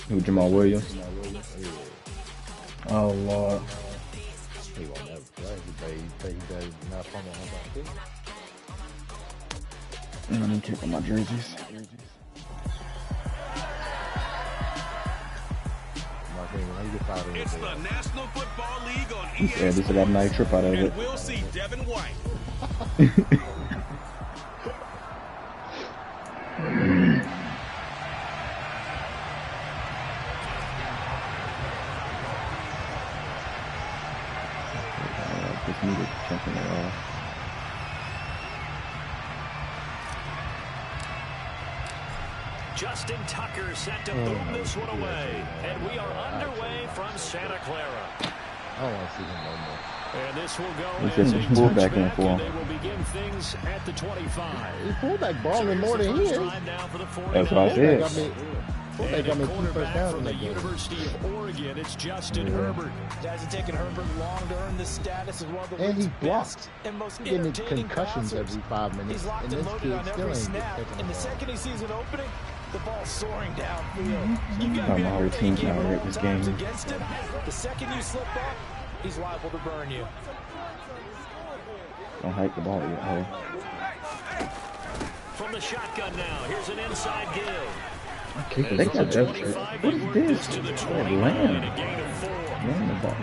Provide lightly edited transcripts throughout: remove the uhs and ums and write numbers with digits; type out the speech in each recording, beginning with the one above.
Who, Jamal Williams? Oh, Lord. He won't ever play. He does not fumble on that too. I'm gonna take my jerseys. It's the National Football League on He said this got a nice trip out of it. We'll see Devin White. Just needed checking it off. Justin Tucker set to boom this one away. And we are underway from Santa Clara. I don't want to see him no more. And this will go He as said a the fullback in touchback, for and him. they will begin things at the 25. He fullback balling more than he is. That's what I said. Fullback got me 2 first downs from in the that game. University of Oregon, it's Justin Herbert. Guys have taken Herbert long to earn this status as one of the And he league's blocks. best and most Getting entertaining concussions passers. every 5 minutes. He's locked And and this loaded kid on still every ain't snap. catching the And the ball. second he sees an opening, the ball's soaring downfield. You got to Talking be about on your our team's game not at right all this times game. against him. The second you slip up, he's liable to burn you. Don't hike the ball yet, hey. From the shotgun now, here's an inside give. Okay, they got that. What is this? To the That 29 land. and a gain of 4. Land the ball.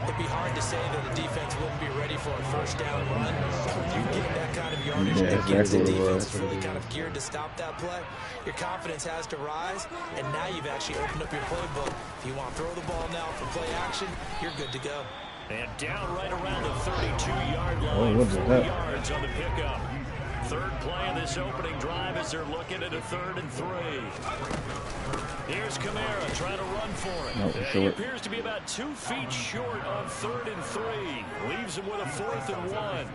It'd be hard to say that the defense wouldn't be ready for a first down run. When you get that kind of yardage Yeah, against the exactly what it defense was. is really kind of geared to stop that play, your confidence has to rise, and now you've actually opened up your playbook. If you want to throw the ball now for play action, you're good to go. And down right around the 32-yard line. Oh, what was 4 that? yards on the pickup. Third play of this opening drive as they're looking at a 3rd and 3. Here's Kamara trying to run for it. No, He short. appears to be about 2 feet short on 3rd and 3. Leaves him with a 4th and 1.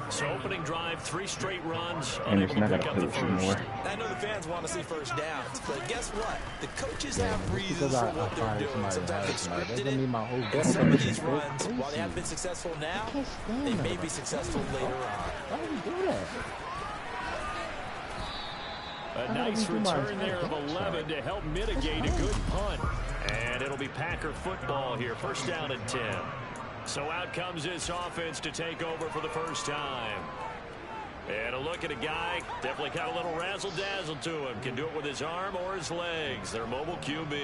So opening drive, 3 straight runs. And Unable it's not to got pick to up the put it more. first. I know the fans want to see first downs, but guess what? The coaches have Just reasons because for I what they're fired doing. somebody Sometimes they that somebody, that scripted doesn't mean it. my whole And defense some of is these great. runs, while they haven't been successful now, they may be successful later on. Why would you do that? A nice return there of 11 to help mitigate a good punt. And it'll be Packer football here. First down and 10. So out comes this offense to take over for the first time. And a look at a guy, definitely got a little razzle-dazzle to him. Can do it with his arm or his legs. Their mobile QB.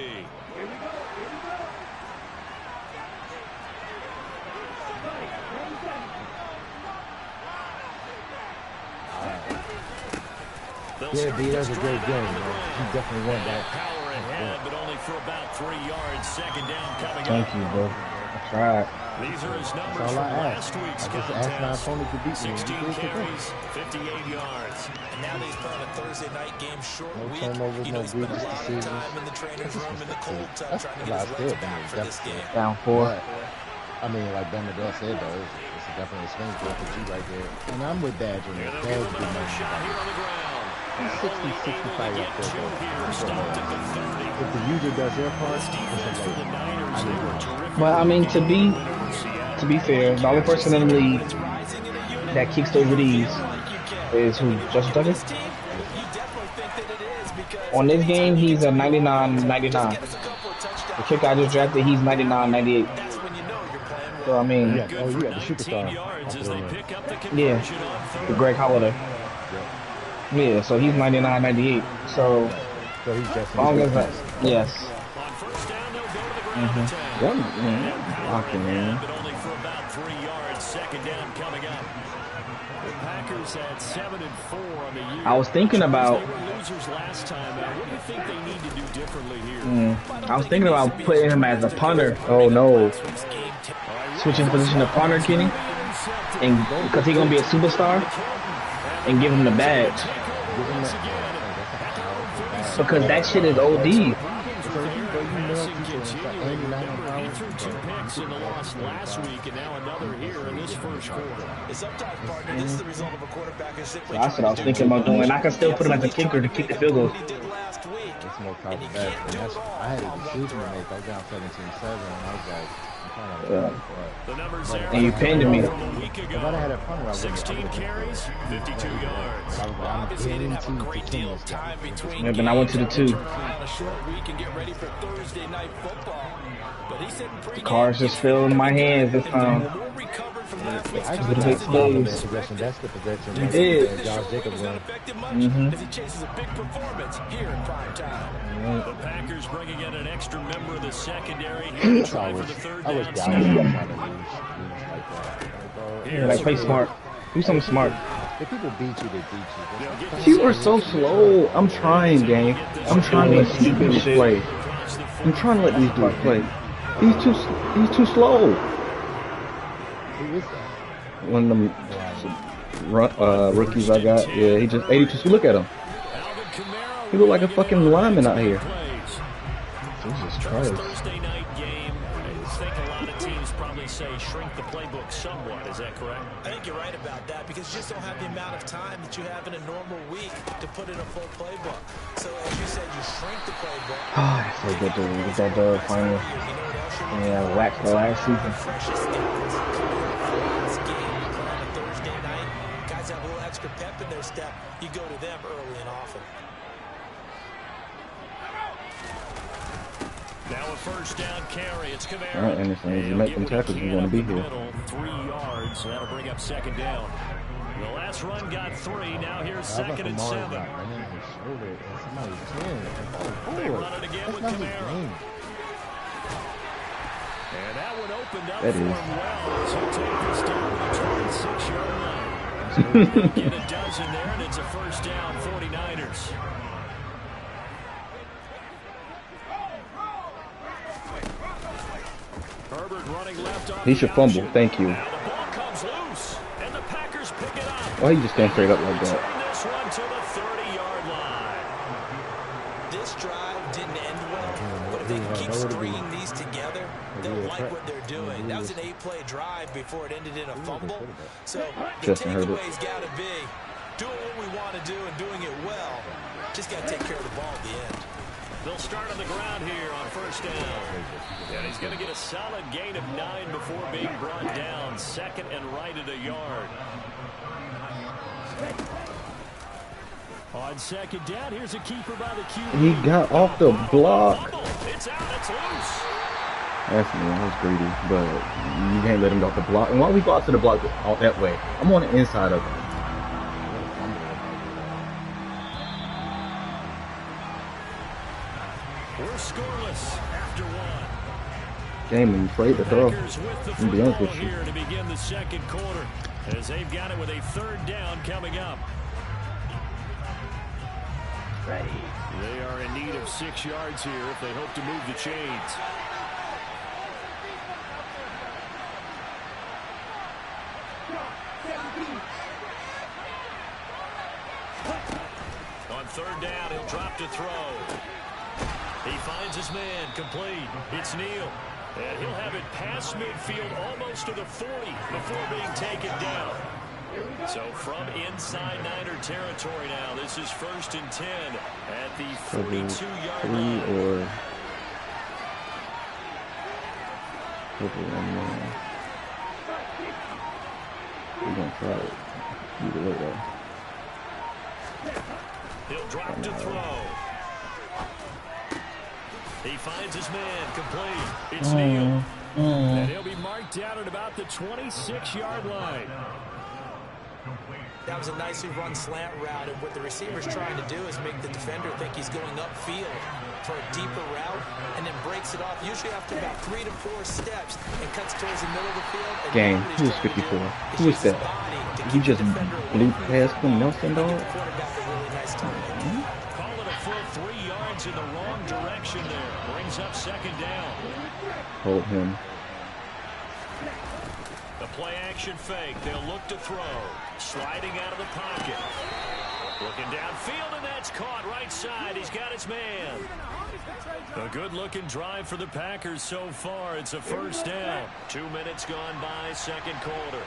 Yeah, B, that's a great game, man. He definitely won that. Power ahead, but only for about 3 yards. Second down coming Thank up. you, bro. I tried. These are his That's numbers all from I asked. last week's I just asked my contest. opponent to beat me. 16 He did it. carries, 58 yards. And now that he's playing a Thursday night game short No week, turnovers, you know no he spent a egregious lot of decisions. time in the trainer's room in the cold tub That's trying to a get lot his legs good, back man. for this game. Down 4. But, I mean, like Ben Miguel said, though, it's definitely a swing for you right there. And I'm with Badger. And Man. they'll Badger give him did another shot here on the ground. And 60, only 65 able to up get there, 2 though. here. Stopped at the 30. If the user does their part, This defense for the Niners, they were terrific. Well, I mean, to be fair, the only person in the league that kicks over these is who? Justin Tucker? On this game, he's a 99-99. The kicker I just drafted, he's 99-98. So, I mean, you got the superstar. yeah, the Greg Holiday. Yeah, so he's 99-98. So, So he's just as long as that, yes. On first down, they'll go to the ground attack. Blocking, man. But only for about 3 yards. Second down coming up. The Packers had 7 and 4 on the year. I was thinking about. They were losers last time out. What do you think they need to do differently here? I was thinking about putting him as a punter. Oh no, switching position to punter, Kenny, and because he's gonna be a superstar, and give him the badge. Because that shit is OD. He threw 2 picks in the loss last week, and now another here in this first quarter. Sometimes, partner, this is the result of a quarterback who's simply That's what I was thinking about doing. I can still put him as a kicker to kick the field goal. It's more top of that. I had a decision to make. I was down 17-7, and I was like, The numbers there. And you pinned me. From a week ago. If I'd have had a punter, I 16 carries, 52 yards. Obviously, he didn't have a great deal of time between Yeah, but I went to the games. 2. Turn around on a short week and get ready for Thursday night football. But he said in The pregame, car's just still in my hands this time. more recovered from last week's I Little bit just love close. that possession. That's the possession. You right did. there. Josh Jacobs not run. affected much Mhm. as he chases a big performance here in prime time. The Packers bringing in an extra member of the secondary. I Try for wish the third Dallas down was snap. trying to lose like that. Yeah, like play smart. Do something smart. If people beat you, they beat you. You are so slow. I'm trying, gang. I'm trying to let these dudes play. I'm trying to let these dudes play. He's too slow. Who is that? One of them rookies I got. Yeah, he just 82. Look at him. He look like a fucking lineman out here. Jesus Christ. Thursday night game. I think a lot of teams probably say shrink the playbook somewhat. Is that correct? I think you're right about that because you just don't have the amount of time that you have in a normal week to put in a full playbook. So as you said, you shrink the playbook. Ah, it's so good to get that dub finally. Yeah, wax the last season. Freshest guys coming off the last game on a Thursday night. Guys have a little extra pep in their step. You go to them early and often. Now a first down carry. It's Kamara. All right, Anderson, if you make them tackles, you want to be here. 3 yards. That'll bring up second down. The last run got 3. Now here's second and 7. Right in his shoulder and somebody's chin. They run it again with That's not his Kamara. game. And that one opened up That for is. him well. So take this down to the 26-yard line. So we're going to get a dozen there, and it's a first down, 49ers. Herbert running left on He should the fumble. option. Thank you. Now the ball comes loose, and the Packers pick it up. Why you just stand straight up like Turn that? this one to the 30-yard line. This drive didn't end well, but if they can keep stringing these together, they'll like what they're doing. That was an 8-play drive before it ended in a fumble. So the Justin Herbert. takeaway's got to be doing what we want to do and doing it well. Just got to take care of the ball at the end. They'll start on the ground here on first down. And he's going to get a solid gain of 9 before being brought down. Second and right at a yard. On second down, here's a keeper by the QB. He got off the block. It's out, it's loose. That's me. I was greedy, but you can't let him go off the block. And why we go out to the block out that way? I'm on the inside of him. We're scoreless after one. Game, I'm afraid to throw. Packers with the To be honest football with you. here to begin the second quarter, as they've got it with a third down coming up. They are in need of 6 yards here if they hope to move the chains. On third down, he'll drop to throw. He finds his man, complete. It's Neal. And he'll have it past midfield almost to the 40 before being taken down. So from inside Niner territory now, this is first and 10 at the 42-yard line. Or hopefully one more. We're gonna try it. Either way though. He'll drop to throw. He finds his man, complete. It's Neal. And he'll be marked down at about the 26-yard line. That was a nicely run slant route, and what the receiver's trying to do is make the defender think he's going upfield for a deeper route, and then breaks it off, usually after about 3 to 4 steps, and cuts towards the middle of the field. And Gang, now what who he's was trying to 54? do Who was is use his that? body to He keep just the defender blew away past from Quinn him. Nelson, Give dog. the quarterback a really nice time. Call it a full 3 yards in the wrong direction there. Brings up second down. Hold him. The play action fake. They'll look to throw. Sliding out of the pocket. Looking downfield, and that's caught right side. He's got his man. A good-looking drive for the Packers so far. It's a first down. 2 minutes gone by, second quarter.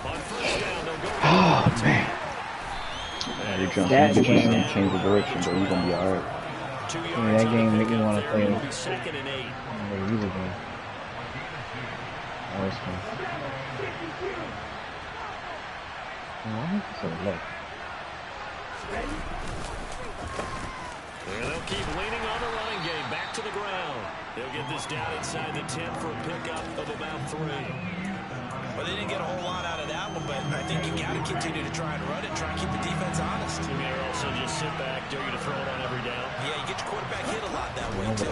On first down, they'll go. Oh man. Yeah, you jump. You change the direction, but you're gonna be alright. 2 yards. Yeah, that game make me want to play. It'll be 2nd and 8. Oh, it's fine. Why is it so low? And they'll keep leaning on the running game. Back to the ground. They'll get this down inside the 10 for a pickup of about 3. Well, they didn't get a whole lot out of that one, but I think you got to continue to try and run it, try and keep the defense honest. You may also just sit back, dare you to throw it on every down. Yeah, you get your quarterback hit a lot that way, too.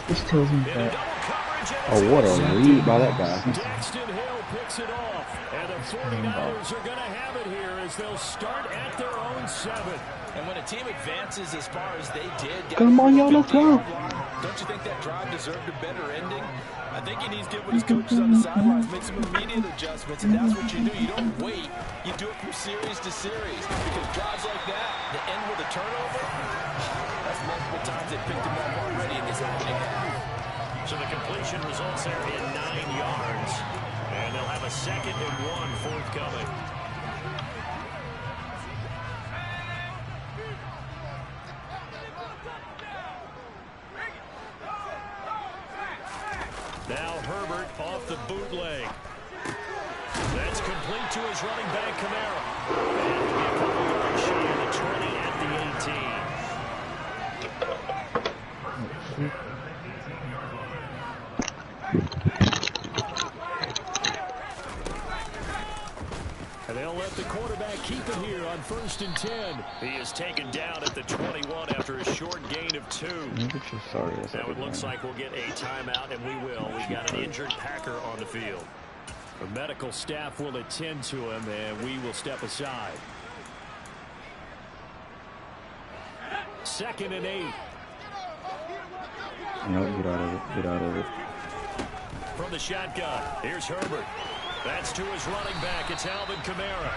This tells me that. Oh, what a read by that guy. Daxton Hill picks it off, and the 49ers are going to have it here as they'll start at their own 7. And when a team advances as far as they did, Come on, y'all, let's go. Don't you think that drive deserved a better ending? I think he needs to get with his coaches on the sidelines, make some immediate adjustments, and that's what you do. You don't wait. You do it from series to series. Because drives like that, to end with a turnover, that's multiple times they picked him up already in this opening half. So the completion results there in 9 yards. And they'll have a 2nd and 1 forthcoming. Now Herbert off the bootleg. That's complete to his running back, Kamara. And he'll be a couple yards shy of the 20 at the 18. And they'll let the quarterback keep it here on 1st and 10. He is taken down at the 21 after a short gain of 2. Now it looks like we'll get a timeout, and we will. We've got an injured Packer on the field. The medical staff will attend to him, and we will step aside. 2nd and 8. No, get out of it. Get out of it. From the shotgun, here's Herbert. That's to his running back. It's Alvin Kamara.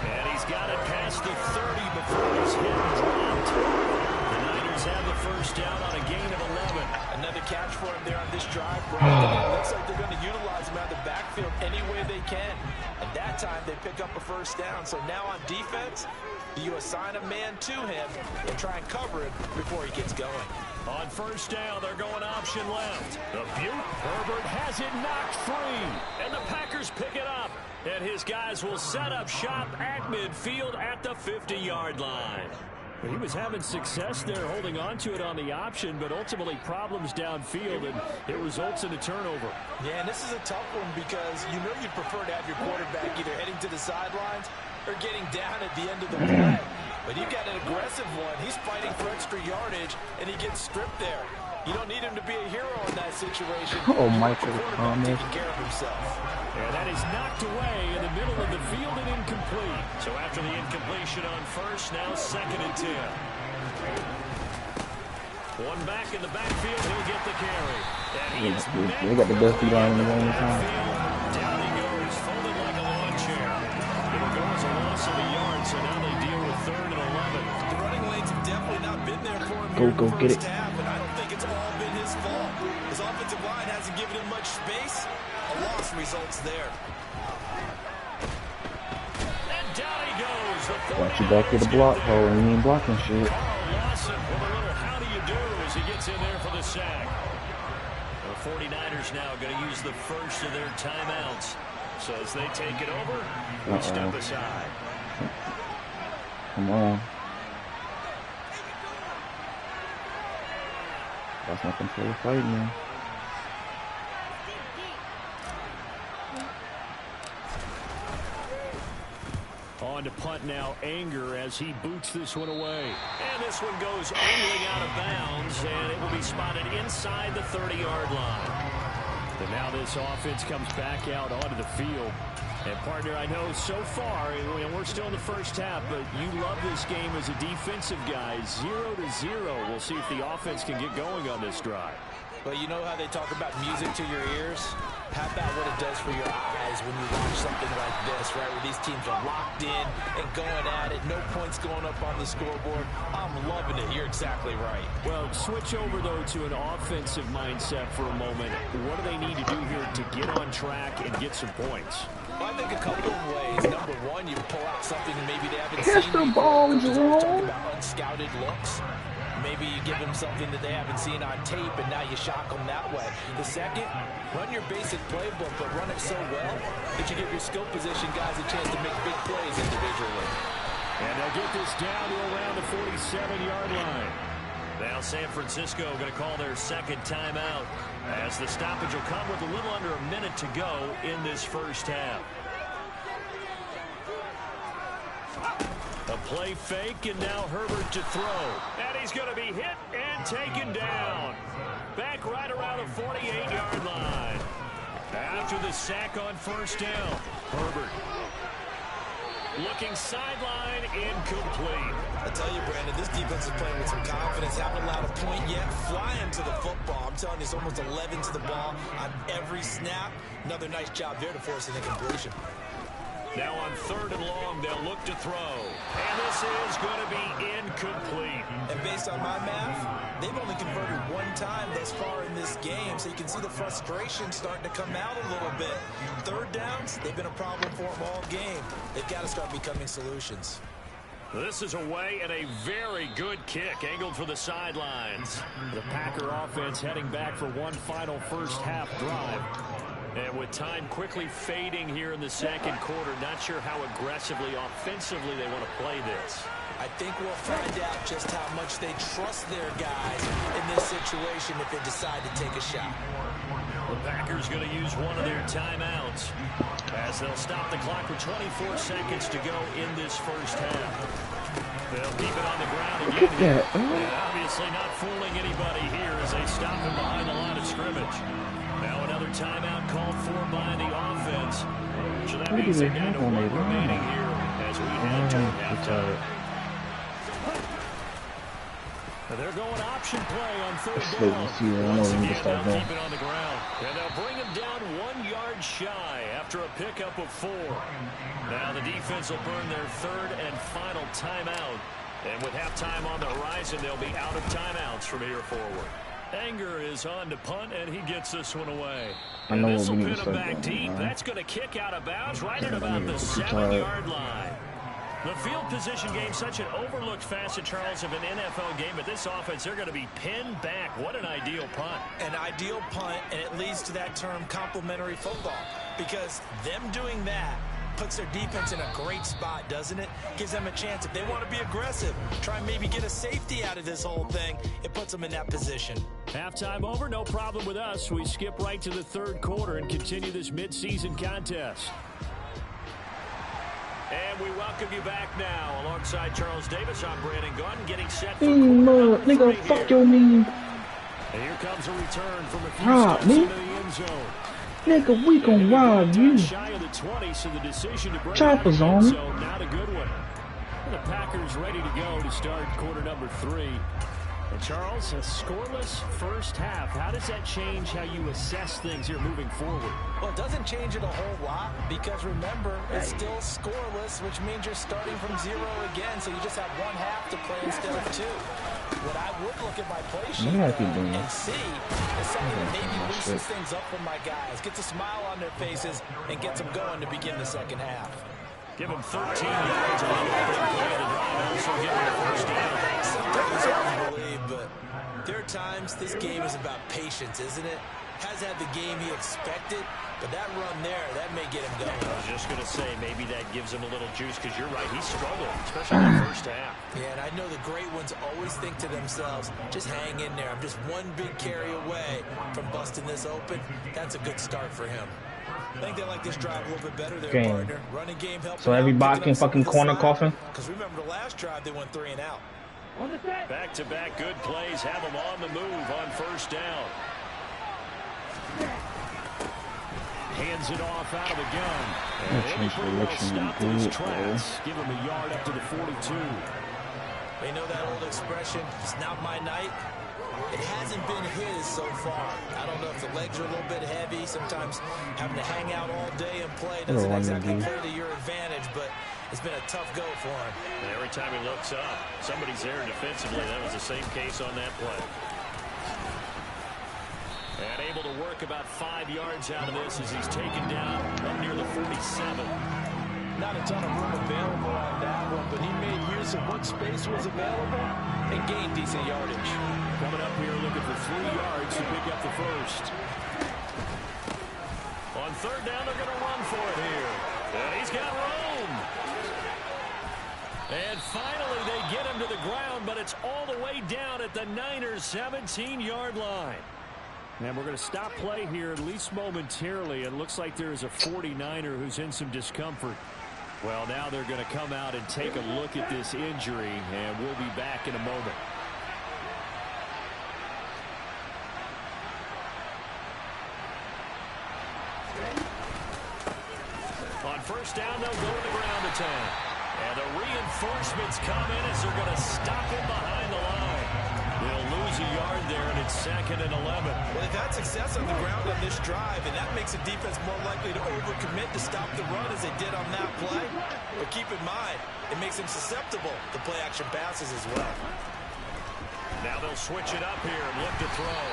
And he's got it past the 30 before it's hit and dropped. The Niners have the 1st down on a gain of 11. Another catch for him there on this drive, bro. It looks like they're going to utilize him out of the backfield any way they can. At that time, they pick up a 1st down. So now on defense, you assign a man to him and try and cover it before he gets going. On 1st down, they're going option left. The Butte. Herbert has it knocked free. And the Packers pick it up. And his guys will set up shop at midfield at the 50-yard line. He was having success there holding on to it on the option, but ultimately problems downfield, and it results in a turnover. Yeah, and this is a tough one because you know you'd prefer to have your quarterback either heading to the sidelines or getting down at the end of the play. But you got an aggressive one. He's fighting for extra yardage, and he gets stripped there. You don't need him to be a hero in that situation. Oh, Michael Thomas. Taking care of himself. And that is knocked away in the middle of the field and incomplete. So after the incompletion on 1st, now 2nd and 10. One back in the backfield, he'll get the carry. And They got the best D-line in the game time. Down he goes, folded like a lawn chair. It'll go as a loss of a yard, so now they deal with 3rd and 11. The running lanes have definitely not been there for him. Go get it. Half, and I don't think it's all been his fault. His offensive line hasn't given him much space. A loss results there. And down he goes. Got you back to the block hole and you ain't blocking shit. Lawson with a little how do you do as he gets in there for the sack. The 49ers now going to use the 1st of their timeouts. So as they take it over, we step aside. Come on. That's not control of fight, man. On to punt now, Anger as he boots this one away. And this one goes angling out of bounds, and it will be spotted inside the 30-yard line. And now this offense comes back out onto the field. And, partner, I know so far, we're still in the 1st half, but you love this game as a defensive guy. 0-0. We'll see if the offense can get going on this drive. Well, you know how they talk about music to your ears? How about what it does for your eyes when you watch something like this, right? Where these teams are locked in and going at it. No points going up on the scoreboard. I'm loving it. You're exactly right. Well, switch over, though, to an offensive mindset for a moment. What do they need to do here to get on track and get some points? Well, I think a couple of ways. Number one, you pull out something maybe they haven't Catch seen the before. ball, Coaches always talk Jerome. about unscouted looks. Maybe you give them something that they haven't seen on tape, and now you shock them that way. The second, run your basic playbook, but run it so well that you give your skill position guys a chance to make big plays individually. And they'll get this down to around the 47-yard line. Now San Francisco going to call their second timeout as the stoppage will come with a little under a minute to go in this first half. A play fake, and now Herbert to throw. And he's going to be hit and taken down. Back right around the 48-yard line. After the sack on first down, Herbert looking sideline, incomplete. I tell you, Brandon, this defense is playing with some confidence. Haven't allowed a point yet. Flying to the football. I'm telling you, it's almost 11 to the ball on every snap. Another nice job there to force an incompletion. Now on third and long, they'll look to throw. And this is going to be incomplete. And based on my math, they've only converted one time thus far in this game, so you can see the frustration starting to come out a little bit. Third downs, they've been a problem for them all game. They've got to start becoming solutions. This is away and a very good kick angled for the sidelines. The Packer offense heading back for one final first half drive. And with time quickly fading here in the second quarter, not sure how aggressively, offensively they want to play this. I think we'll find out just how much they trust their guys in this situation if they decide to take a shot. The Packers going to use one of their timeouts as they'll stop the clock with 24 seconds to go in this first half. They'll keep it on the ground again. And obviously not fooling anybody here as they stop him behind the line of scrimmage. Now another timeout called for by the offense. So that means they're down to one remaining here as we head to halftime. They're going option play on third down. Once again, they'll keep it on the ground. And they'll bring him down 1 yard shy after a pickup of 4. Now the defense will burn their third and final timeout. And with halftime on the horizon, they'll be out of timeouts from here forward. Anger is on to punt, and he gets this one away. And this will pin him back deep. That's going to kick out of bounds right at about the 7-yard line. The field position game, such an overlooked facet, Charles, of an NFL game. But this offense, they're going to be pinned back. What an ideal punt. An ideal punt, and it leads to that term complementary football. Because them doing that puts their defense in a great spot, doesn't it? Gives them a chance. If they want to be aggressive, try and maybe get a safety out of this whole thing, it puts them in that position. Halftime over, no problem with us. We skip right to the third quarter and continue this midseason contest. And we welcome you back now. Alongside Charles Davis, I'm Brandon Gunn, getting set for nigga, fuck your mean. And here comes a return from a few steps into the end zone. Nigga, we gon' rob you. Shy of the 20, so the decision to bring Choppers on. So not a good one. The Packers ready to go to start quarter number 3. And Charles, a scoreless first half. How does that change how you assess things here moving forward? Well, it doesn't change it a whole lot because, remember, it's still scoreless, which means you're starting from 0 again, so you just have one half to play instead of 2. What I would look at my play sheet and see is something that maybe loosens things up for my guys, gets a smile on their faces, and gets them going to begin the second half. Give them 13 yards on the opening play of the drive, also give them the first down. Sometimes hard to believe, but there are times this game is about patience, isn't it? Has had the game he expected, but that run there, that may get him going. I was just going to say, maybe that gives him a little juice, because you're right, he struggled, especially in the first half. Yeah, and I know the great ones always think to themselves, just hang in there. I'm just one big carry away from busting this open. That's a good start for him. I think they like this drive a little bit better there, partner. Running game helped. So every bot can fucking corner coffin? Because remember the last drive, they went 3 and out. Back-to-back good plays have them on the move on first down. Hands it off out of the gun. And he'll be pretty well stopped in his tracks. Give him a yard up to the 42. They know that old expression, it's not my night. It hasn't been his so far. I don't know if the legs are a little bit heavy. Sometimes having to hang out all day and play doesn't exactly play to your advantage, but it's been a tough go for him. And every time he looks up, somebody's there defensively. That was the same case on that play. And able to work about 5 yards out of this as he's taken down up near the 47. Not a ton of room available on that one, but he made use of what space was available and gain decent yardage. Coming up here looking for 3 yards to pick up the first. On third down, they're going to run for it here. And he's got room. And finally, they get him to the ground, but it's all the way down at the Niners' 17-yard line. And we're going to stop play here, at least momentarily. It looks like there is a 49er who's in some discomfort. Well, now they're going to come out and take a look at this injury, and we'll be back in a moment. On first down, they'll go to the ground attack. And the reinforcements come in as they're going to stop him behind the line. They'll lose a yard there, and it's 2nd and 11. Well, they've had success on the ground on this drive, and that makes the defense more likely to overcommit to stop the run as they did on that play. But keep in mind, it makes them susceptible to play-action passes as well. Now they'll switch it up here and look to throw.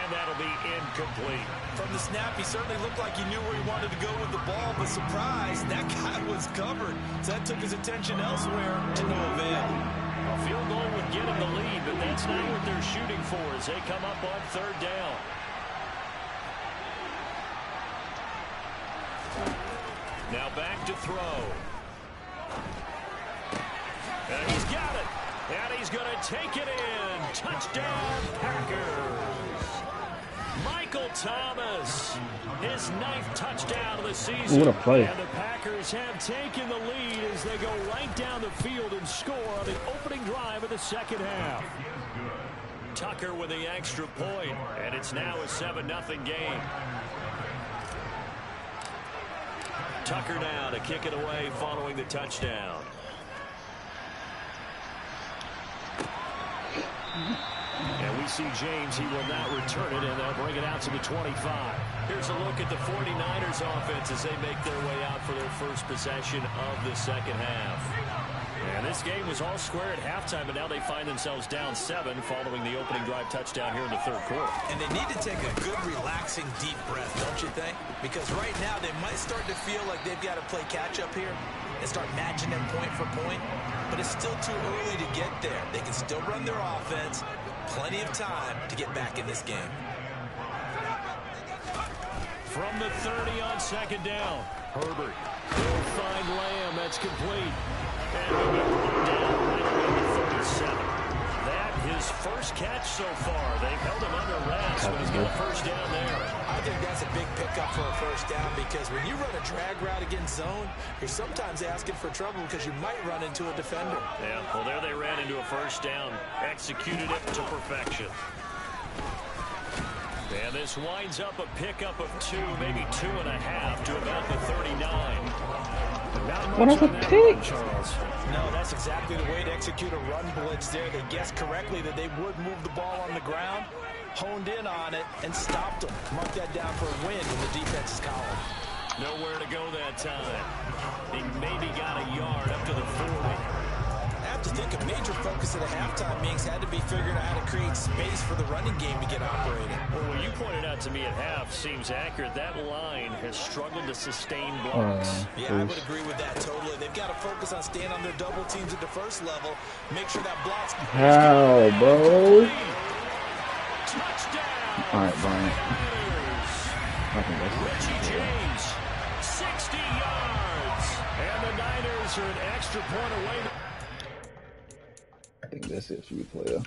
And that'll be incomplete. From the snap, he certainly looked like he knew where he wanted to go with the ball, but surprise, that guy was covered. So that took his attention elsewhere to no avail. A field goal would get him the lead, but that's not what they're shooting for as they come up on third down. Now back to throw. And he's got it. And he's going to take it in. Touchdown, Packers. Michael Thomas, his 9th touchdown of the season. What a play. And the Packers have taken the lead as they go right down the field and score on the opening drive of the second half. Tucker with the extra point, and it's now a 7-0 game. Tucker now to kick it away following the touchdown. And we see James, he will not return it, and they'll bring it out to the 25. Here's a look at the 49ers offense as they make their way out for their first possession of the second half. And this game was all square at halftime, but now they find themselves down 7 following the opening drive touchdown here in the third quarter. And they need to take a good, relaxing, deep breath, don't you think? Because right now they might start to feel like they've got to play catch-up here and start matching them point for point. But it's still too early to get there. They can still run their offense. Plenty of time to get back in this game. From the 30 on second down, Herbert will find Lamb. That's complete. And he'll be brought down right around the 37. That his first catch so far. They've held him under wraps, but he's got a first down there. I think that's a big pickup for a first down because when you run a drag route against zone, you're sometimes asking for trouble because you might run into a defender. Yeah, well, there they ran into a first down. Executed it to perfection. And this winds up a pickup of 2, maybe 2.5 to about the 39. What is a pick? Charles. No, that's exactly the way to execute a run blitz there. They guessed correctly that they would move the ball on the ground, honed in on it, and stopped them. Mark that down for a win in the defense's column. Nowhere to go that time. He maybe got a yard up to the 40. I have to think a major focus of the halftime meetings had to be figuring out how to create space for the running game to get operating. Well, what you pointed out to me at half seems accurate. That line has struggled to sustain blocks. Yeah, I would agree with that totally. They've got to focus on staying on their double teams at the first level. Make sure that blocks. How, bro? Touchdown. All right, Brian. I think that's Richie James, 60 yards. And the Niners are an extra point away. I think that's it for you, player.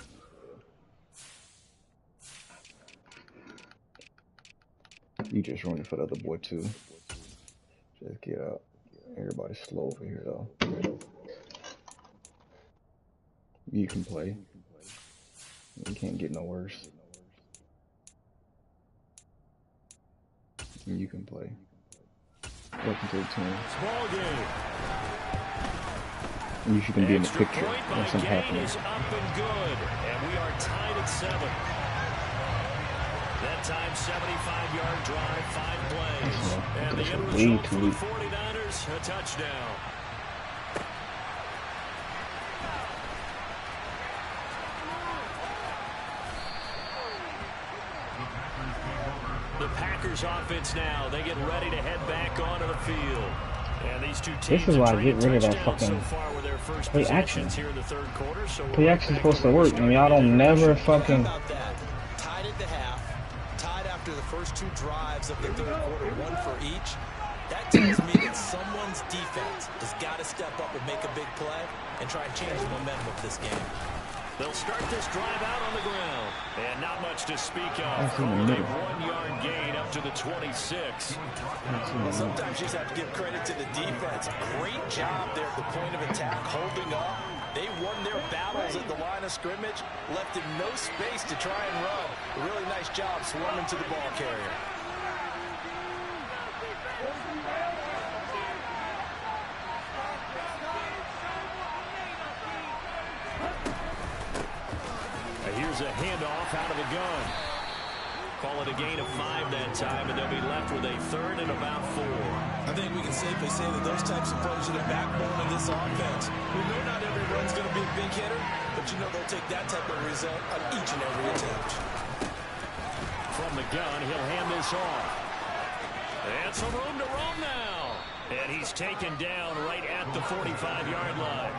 You just running for the other boy, too. Just get out. Everybody's slow over here, though. You can play. You can't get no worse. You can play. Welcome to the team. Ball game. You can be in the picture Extra point when by something Gain happens. is up and good, and we are tied at 7. That time, 75-yard drive, 5 plays. And the end result for the 49ers, a touchdown. The Packers offense now, they get ready to head back onto the field. And these two This teams is why I are get rid of that touchdowns so fucking far with their first play action. possessions here in the third quarter. So Play action's supposed to work, and y'all don't never fucking. How about that? Tied at the half, tied after the first two drives of the third quarter, one for each. That tells me that someone's defense has got to step up and make a big play and try and change the momentum of this game. They'll start this drive out on the ground. And not much to speak of. That's in the Only middle. 1 yard gain up to the 26. Well, sometimes you just have to give credit to the defense. Great job there at the point of attack, holding up. They won their battles at the line of scrimmage, left him no space to try and run. A really nice job swarming to the ball carrier. Here's a handoff out of the gun. Call it a gain of 5 that time, and they'll be left with a third and about 4. I think we can safely say that those types of plays are the backbone of this offense. We know not every run's going to be a big hitter, but you know they'll take that type of result on each and every attempt. From the gun, he'll hand this off. And some room to roam now. And he's taken down right at the 45-yard line.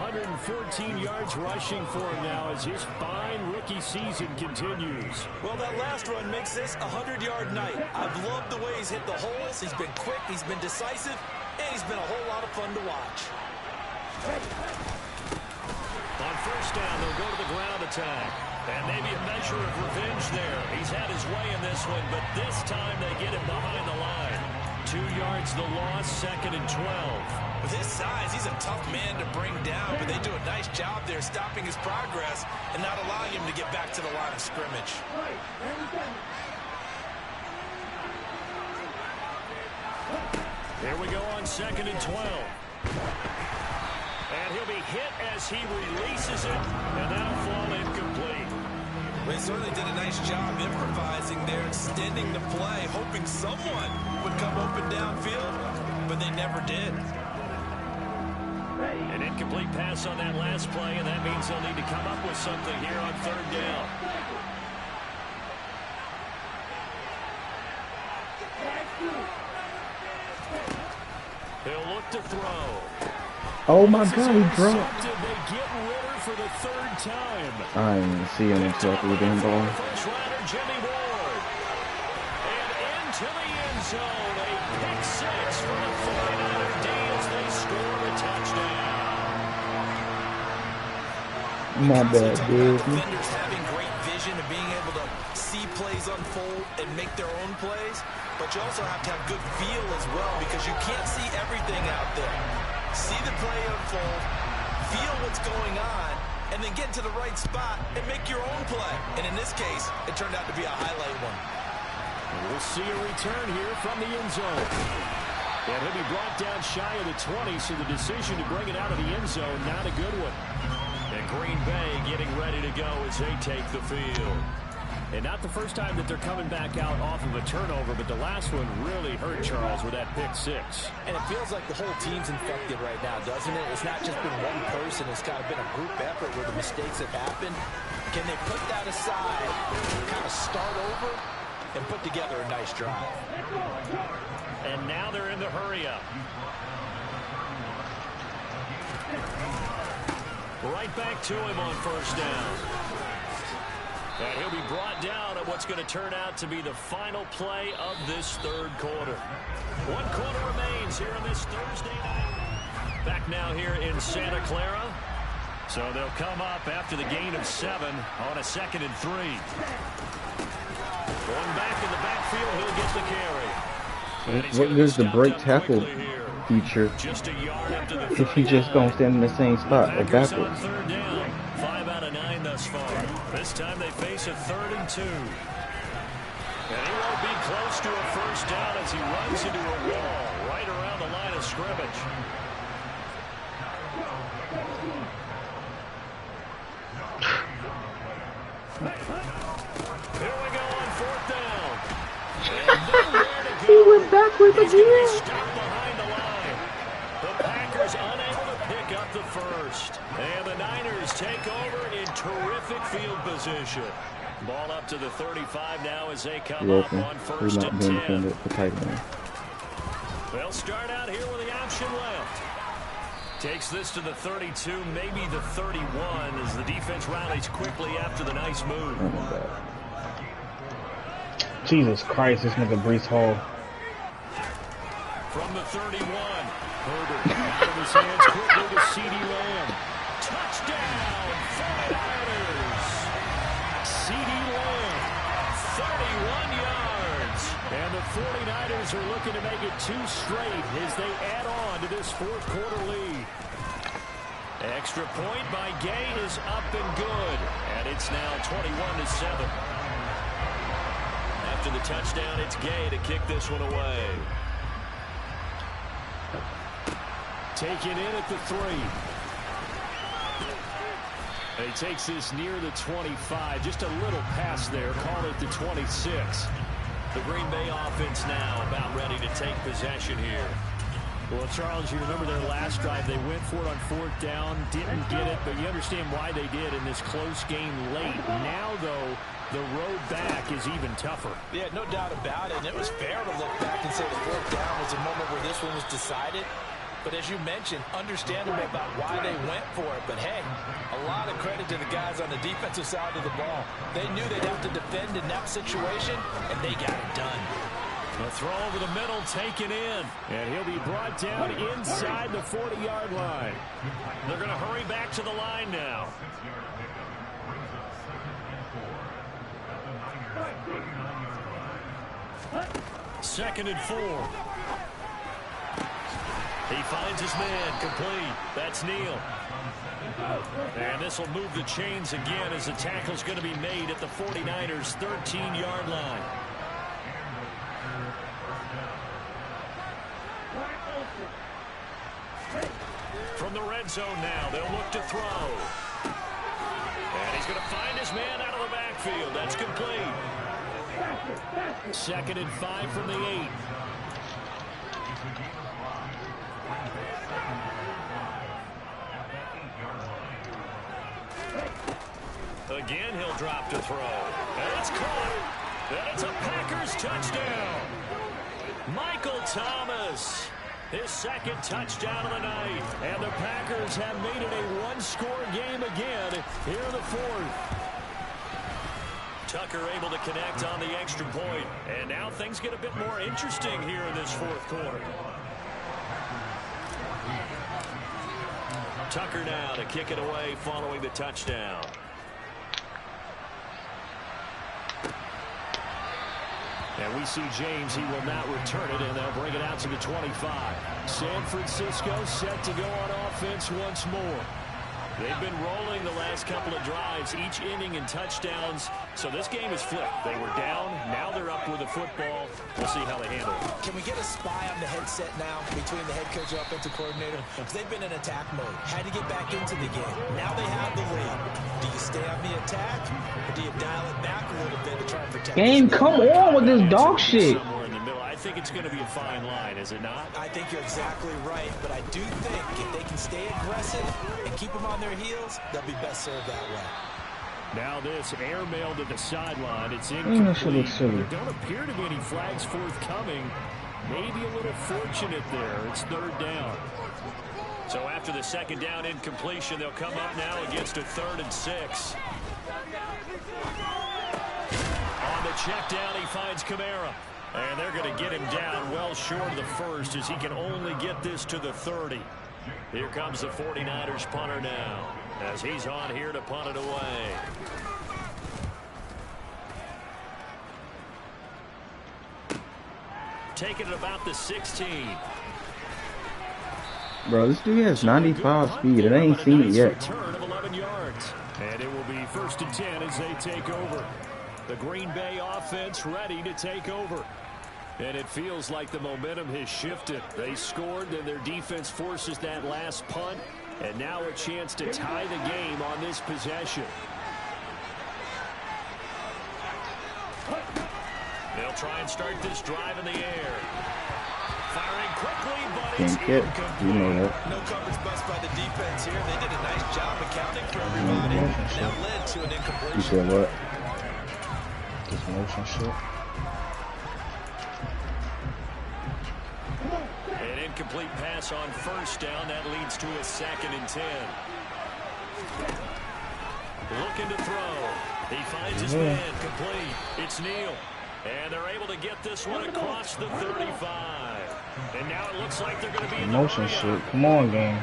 114 yards rushing for him now as his fine rookie season continues. Well, that last run makes this a 100-yard night. I've loved the way he's hit the holes. He's been quick, he's been decisive, and he's been a whole lot of fun to watch. On first down, they'll go to the ground attack. And maybe a measure of revenge there. He's had his way in this one, but this time they get him behind the line. 2 yards the loss, 2nd and 12. With his size, he's a tough man to bring down, but they do a nice job there stopping his progress and not allowing him to get back to the line of scrimmage. Here we go on 2nd and 12. And he'll be hit as he releases it, and that'll fall incomplete. They certainly did a nice job improvising there, extending the play, hoping someone would come open downfield, but they never did. An incomplete pass on that last play, and that means they'll need to come up with something here on third down. He'll look to throw. Oh my God, he dropped. Did they get Ritter for the third time? I didn't even see him until after the damn ball. First rider, Jimmy Ward. And into the end zone. A pick six for the 49er D as they score a touchdown. My bad, dude. Defenders having great vision and being able to see plays unfold and make their own plays, but you also have to have good feel as well because you can't see everything out there. See the play unfold, feel what's going on, and then get to the right spot and make your own play. And in this case, it turned out to be a highlight one. We'll see a return here from the end zone. And he'll be brought down shy of the 20, so the decision to bring it out of the end zone, not a good one. And Green Bay getting ready to go as they take the field. And not the first time that they're coming back out off of a turnover, but the last one really hurt Charles with that pick six. And it feels like the whole team's infected right now, doesn't it? It's not just been one person. It's kind of been a group effort where the mistakes have happened. Can they put that aside, kind of start over, and put together a nice drive? And now they're in the hurry up. Right back to him on first down. And he'll be brought down at what's going to turn out to be the final play of this third quarter. 1 quarter remains here on this Thursday night. Back now here in Santa Clara. So they'll come up after the gain of 7 on a 2nd and 3. Going back in the backfield, he'll get the carry. What goes the break tackle feature if he just gonna stand in the same spot or backwards? 5 out of 9 thus far. This time they face a 3rd and 2. And he won't be close to a first down as he runs into a wall right around the line of scrimmage. Here we go on 4th down. And nowhere to go. He went backwards again. Stopped behind the line. The Packers unable to pick up the first. And the Niners take over in terrific field position. Ball up to the 35 now as they come up on 1st and 10. The tight end. They'll start out here with the option left. Takes this to the 32, maybe the 31, as the defense rallies quickly after the nice move. Oh my God. Jesus Christ, this nigga Brees Hall. From the 31, Herbert out of his hands quickly to CeeDee Lamb. Touchdown, 49ers. CeeDee Lamb, 31 yards. And the 49ers are looking to make it 2 straight as they add on to this fourth quarter lead. Extra point by Gay is up and good. And it's now 21-7. After the touchdown, it's Gay to kick this one away. Taken in at the 3. He takes this near the 25. Just a little pass there. Call it the 26. The Green Bay offense now about ready to take possession here. Well, Charles, you remember their last drive. They went for it on 4th down, didn't get it, but you understand why they did in this close game late. Now, though, the road back is even tougher. Yeah, no doubt about it. And it was fair to look back and say the 4th down was a moment where this one was decided. But as you mentioned, understandable about why they went for it. But, hey, a lot of credit to the guys on the defensive side of the ball. They knew they'd have to defend in that situation, and they got it done. The throw over the middle taken in. And he'll be brought down inside the 40-yard line. They're going to hurry back to the line now. Second and 4. He finds his man complete. That's Neal. And this will move the chains again as the tackle's going to be made at the 49ers' 13-yard line. From the red zone now, they'll look to throw. And he's going to find his man out of the backfield. That's complete. Second and 5 from the 8. Again, he'll drop to throw. And it's caught. And it's a Packers touchdown. Michael Thomas. His second touchdown of the night. And the Packers have made it a one-score game again here in the 4th. Tucker able to connect on the extra point. And now things get a bit more interesting here in this 4th quarter. Tucker now to kick it away following the touchdown. And we see James, he will not return it, and they'll bring it out to the 25. San Francisco set to go on offense once more. They've been rolling the last couple of drives, each inning in touchdowns. So this game is flipped. They were down, now they're up with the football. We'll see how they handle it. Can we get a spy on the headset now between the head coach and offensive coordinator? Because they've been in attack mode. Had to get back into the game. Now they have the lead. Do you stay on the attack, or do you dial it back a little bit to try and protect? Game, come on with this dog shit. Somewhere in the middle. I think it's going to be a fine line, is it not? I think you're exactly right, but I do think if they can stay aggressive and keep them on their heels, they'll be best served that way. Now this airmail to the sideline. It's incomplete. There don't appear to be any flags forthcoming. Maybe a little fortunate there. It's 3rd down. So after the second down incompletion, they'll come up now against a 3rd and 6. On the check down, he finds Kamara. And they're going to get him down well short of the first as he can only get this to the 30. Here comes the 49ers punter now as he's on here to punt it away. Taking it about the 16. Bro, this dude has 95 speed. It ain't seen it yet. Return of 11 yards. And it will be 1st and 10 as they take over. The Green Bay offense ready to take over. And it feels like the momentum has shifted. They scored, then their defense forces that last punt. And now a chance to tie the game on this possession. They'll try and start this drive in the air. Firing quickly, but it's incomplete. You know that. No coverage bust by the defense here. They did a nice job accounting for everybody. That led to an incompletion. You said what? This motion shit. incomplete pass on first down. That leads to a 2nd and 10. Looking to throw. He finds his man complete. It's Neal. And they're able to get this one across the 35. And now it looks like they're going to be in the motion shit. Come on, game.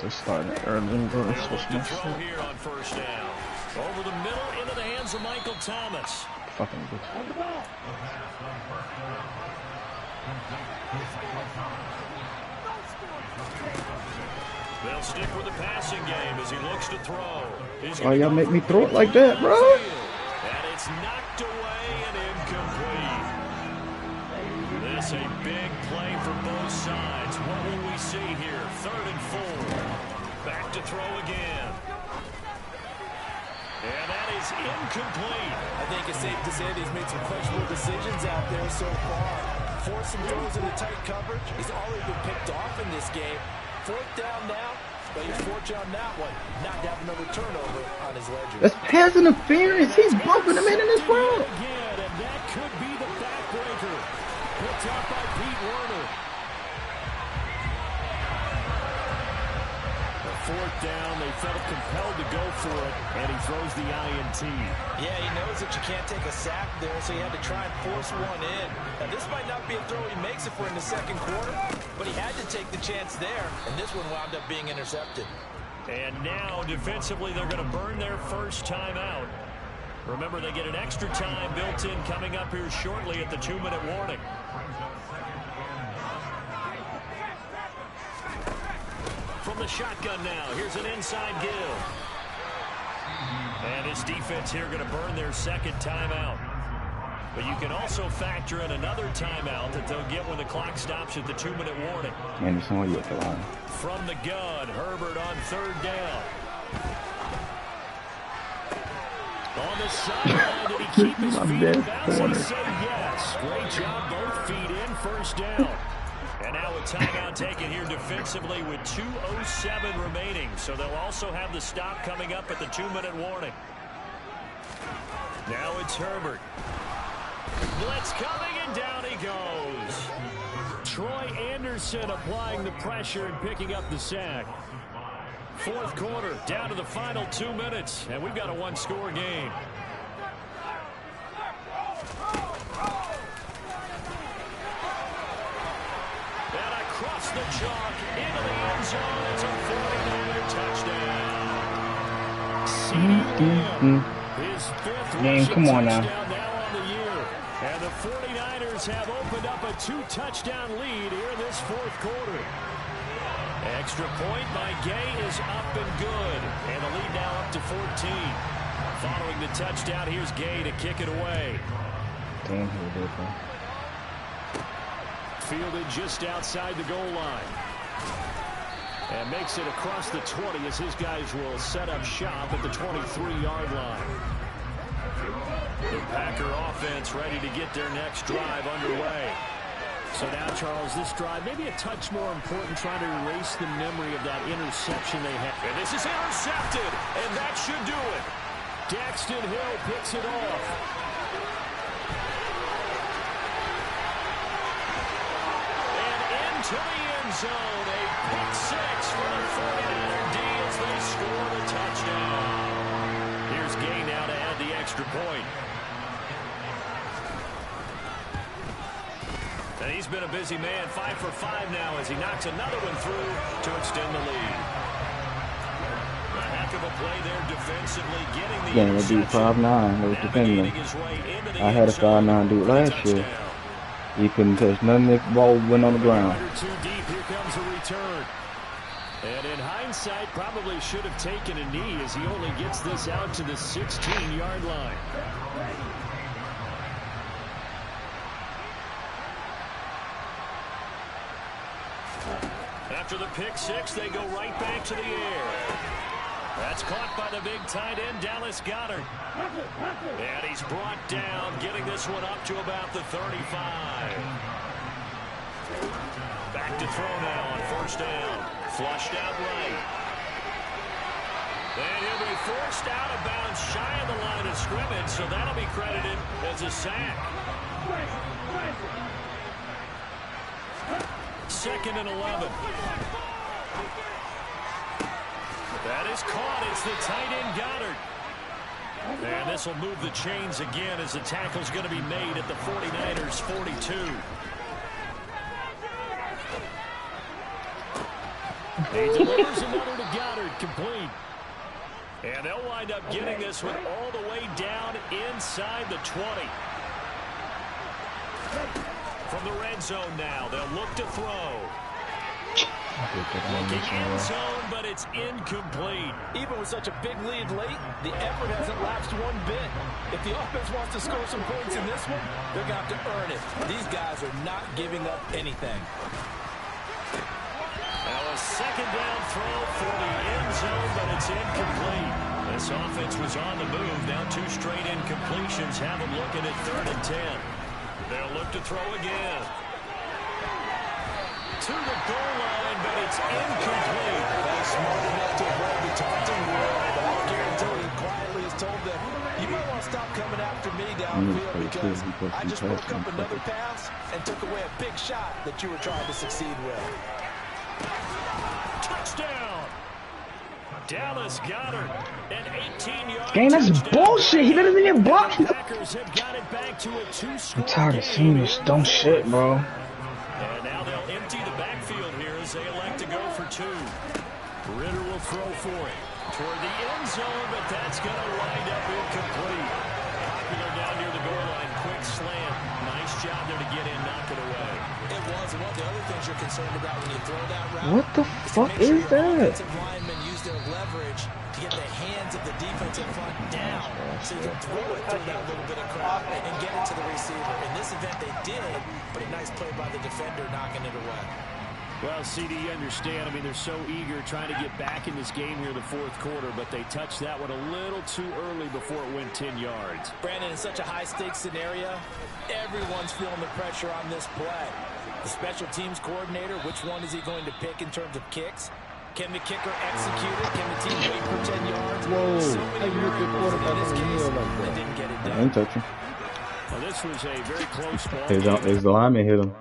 They're starting early and going to switch my shit. Here on first down. Over the middle into the hands of Michael Thomas. Fucking good. They'll stick with the passing game as he looks to throw. Oh, y'all make me throw it like that, bro? And it's knocked away and incomplete. This a big play for both sides. What will we see here? 3rd and 4. Back to throw again. And that is incomplete. I think it's safe to say that he's made some questionable decisions out there so far. Forced some throws into tight coverage. He's already been picked off in this game. 4th down now, but he's fortunate on that one. Not to have another turnover on his ledger. That's pass interference. He's bumping him in his front. Again, and that could be the backbreaker. Picked up by Pete Werner. 4th down, they felt compelled to go for it, and he throws the INT. Yeah, he knows that you can't take a sack there, so he had to try and force one in. Now, this might not be a throw he makes if we're in the 2nd quarter, but he had to take the chance there, and this one wound up being intercepted. And now, defensively, they're going to burn their first timeout. Remember, they get an extra time built in coming up here shortly at the 2-minute warning. From the shotgun now, here's an inside give. And his defense here going to burn their 2nd timeout. But you can also factor in another timeout that they'll get when the clock stops at the 2-minute warning. Anderson, where you at the line? From the gun, Herbert on 3rd down. On the sideline, did he keep his feet in bounds? He said yes. Great job, both feet in, 1st down. And now a timeout taken here defensively with 2:07 remaining. So they'll also have the stop coming up at the 2-minute warning. Now it's Herbert. Blitz coming, and down he goes. Troy Anderson applying the pressure and picking up the sack. 4th quarter, down to the final 2 minutes, and we've got a 1-score game. And across the chalk, into the end zone, it's a 49er touchdown. His 5th Game, come on now. touchdown now on the year. And the 49ers have opened up a 2-touchdown lead here in this 4th quarter. Extra point by Gay is up and good. And the lead now up to 14. Following the touchdown, here's Gay to kick it away. Damn, he did that. Fielded just outside the goal line. And makes it across the 20 as his guys will set up shop at the 23-yard line. The Packer offense ready to get their next drive underway. So now, Charles, this drive maybe a touch more important, trying to erase the memory of that interception they had. And this is intercepted, and that should do it. Daxton Hill picks it off. And into the end zone, a pick 6 for the 49er D as they score the touchdown. Here's Gay now to add the extra point. And he's been a busy man, 5 for 5 now as he knocks another one through to extend the lead. A heck of a play there defensively, getting the interception. Yeah, they was defending him. I had a 5'9" dude last year. He couldn't touch nothing. The ball went on the ground. Too deep, here comes a return. And in hindsight, probably should have taken a knee as he only gets this out to the 16-yard line. After the pick 6, they go right back to the air. That's caught by the big tight end, Dallas Goedert. And he's brought down, getting this one up to about the 35. Back to throw now on 1st down. Flushed out right. And he'll be forced out of bounds shy of the line of scrimmage, so that'll be credited as a sack. 2nd and 11. That is caught. It's the tight end Goddard. And this will move the chains again as the tackle's going to be made at the 49ers 42. He delivers another to Goddard, complete. And they'll wind up getting this one all the way down inside the 20. From the red zone now, they'll look to throw. Looking end zone, but it's incomplete. Even with such a big lead late, the effort hasn't lapsed one bit. If the offense wants to score some points in this one, they're going to have to earn it. These guys are not giving up anything. Now a 2nd down throw for the end zone, but it's incomplete. This offense was on the move. Now 2 straight incompletions have them looking at 3rd and 10. They'll look to throw again. To the goal line, but it's incomplete. That's smart enough to avoid the taunting rule, but I guarantee he quietly has told them, you might want to stop coming after me downfield because I just broke up another pass and took away a big shot that you were trying to succeed with. Touchdown! Dallas Goddard, an 18-yard Gang, that's bullshit. He doesn't even block. Packers have got it back to a 2-score I'm tired of seeing this dumb shit, bro. And now they'll empty the backfield here as they elect to go for 2. Ritter will throw for it toward the end zone, but that's going to wind up incomplete. Popular down near the goal line, quick slant. Nice job there to get in, knock it away. It was one of the other things you're concerned about when you throw that route. What the fuck is that? Offensive linemen use their leverage to get the hands of the defensive front down so you can throw it through that little bit of crowd and get it to the receiver. In this event, they did, but a nice play by the defender knocking it away. Well, CD, you understand. I mean, they're so eager trying to get back in this game here in the 4th quarter, but they touched that one a little too early before it went 10 yards. Brandon, in such a high-stakes scenario, everyone's feeling the pressure on this play. The special teams coordinator, which one is he going to pick in terms of kicks? Can the kicker execute it? Can the team wait for 10 yards? Whoa, So many variables in this case, like they that. didn't get it I done. ain't touching. Well, this was a very close ball. His lineman hit him.